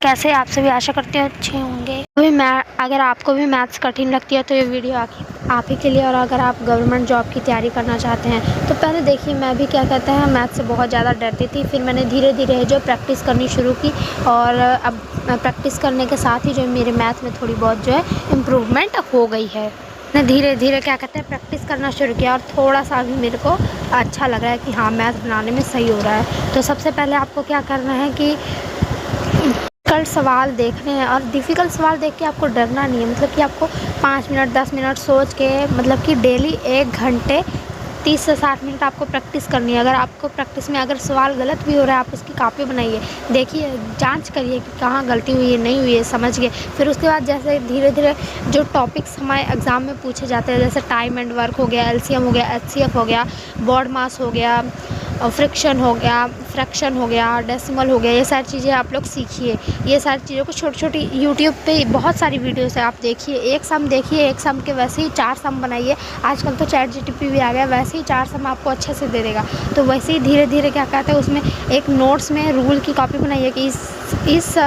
कैसे आप सभी आशा करते हैं अच्छे होंगे। अगर आपको भी मैथ्स कठिन लगती है तो ये वीडियो आप ही के लिए। और अगर आप गवर्नमेंट जॉब की तैयारी करना चाहते हैं तो पहले देखिए, मैं भी क्या कहते हैं मैथ्स से बहुत ज़्यादा डरती थी। फिर मैंने धीरे धीरे जो प्रैक्टिस करनी शुरू की और अब प्रैक्टिस करने के साथ ही जो मेरे मैथ में थोड़ी बहुत जो है इम्प्रूवमेंट हो गई है। मैंने धीरे धीरे क्या कहते हैं प्रैक्टिस करना शुरू किया और थोड़ा सा भी मेरे को अच्छा लग रहा है कि हाँ मैथ बनाने में सही हो रहा है। तो सबसे पहले आपको क्या करना है कि डिफ़िकल्ट सवाल देखने हैं और डिफ़िकल्ट सवाल देख के आपको डरना नहीं है। मतलब कि आपको 5 मिनट 10 मिनट सोच के, मतलब कि डेली 1 घंटे 30 से 60 मिनट आपको प्रैक्टिस करनी है। अगर आपको प्रैक्टिस में अगर सवाल गलत भी हो रहा है, आप उसकी कॉपी बनाइए, देखिए, जांच करिए कि कहाँ गलती हुई है नहीं हुई है, समझिए। फिर उसके बाद जैसे धीरे धीरे जो टॉपिक्स हमारे एग्ज़ाम में पूछे जाते हैं, जैसे टाइम एंड वर्क हो गया, एलसीएम हो गया, एचसीएफ हो गया, बॉड मास हो गया, फ्रिक्शन हो गया, फ्रैक्शन हो गया, डेसिमल हो गया, ये सारी चीज़ें आप लोग सीखिए। ये सारी चीज़ों को छोटी छोटी यूट्यूब पे बहुत सारी वीडियोस है, आप देखिए। एक सम देखिए, एक सम के वैसे ही 4 सम बनाइए। आजकल तो चैट जीटीपी भी आ गया, वैसे ही 4 सम आपको अच्छे से दे देगा। तो वैसे ही धीरे धीरे क्या कहते हैं उसमें एक नोट्स में रूल की कॉपी बनाइए कि इस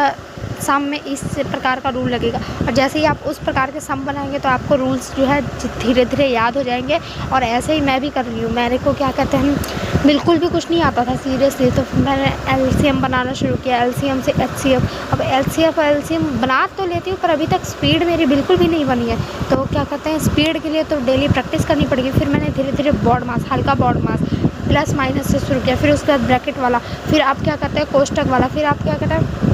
सम में इस प्रकार का रूल लगेगा। और जैसे ही आप उस प्रकार के सम बनाएंगे तो आपको रूल्स जो है धीरे धीरे याद हो जाएंगे। और ऐसे ही मैं भी कर रही हूँ। मेरे को क्या कहते हैं बिल्कुल भी कुछ नहीं आता था सीरियसली, तो मैंने एलसीएम बनाना शुरू किया, एलसीएम से एचसीएफ। अब एलसीएफ और एलसीएम बना तो लेती हूँ पर अभी तक स्पीड मेरी बिल्कुल भी नहीं बनी है। तो क्या कहते हैं स्पीड के लिए तो डेली प्रैक्टिस करनी पड़ेगी। फिर मैंने धीरे धीरे बॉड मास, हल्का बॉड मास, प्लस माइनस से शुरू किया। फिर उसके बाद ब्रैकेट वाला, फिर आप क्या कहते हैं कोष्टक वाला, फिर आप क्या कहते हैं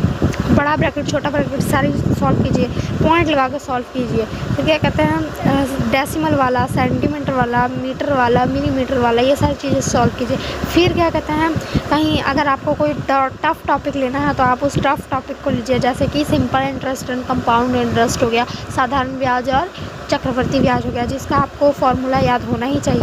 बड़ा ब्रैकेट, छोटा ब्रैकेट, सारी सॉल्व कीजिए, पॉइंट लगा के सॉल्व कीजिए। फिर क्या कहते हैं डेसिमल वाला, सेंटीमीटर वाला, मीटर वाला, मिलीमीटर वाला, ये सारी चीज़ें सॉल्व कीजिए। फिर क्या कहते हैं कहीं अगर आपको कोई टफ़ टॉपिक लेना है तो आप उस टफ़ टॉपिक को लीजिए, जैसे कि simple interest and compound interest हो गया, साधारण ब्याज और चक्रवर्ती ब्याज हो गया, जिसका आपको फॉर्मूला याद होना ही चाहिए।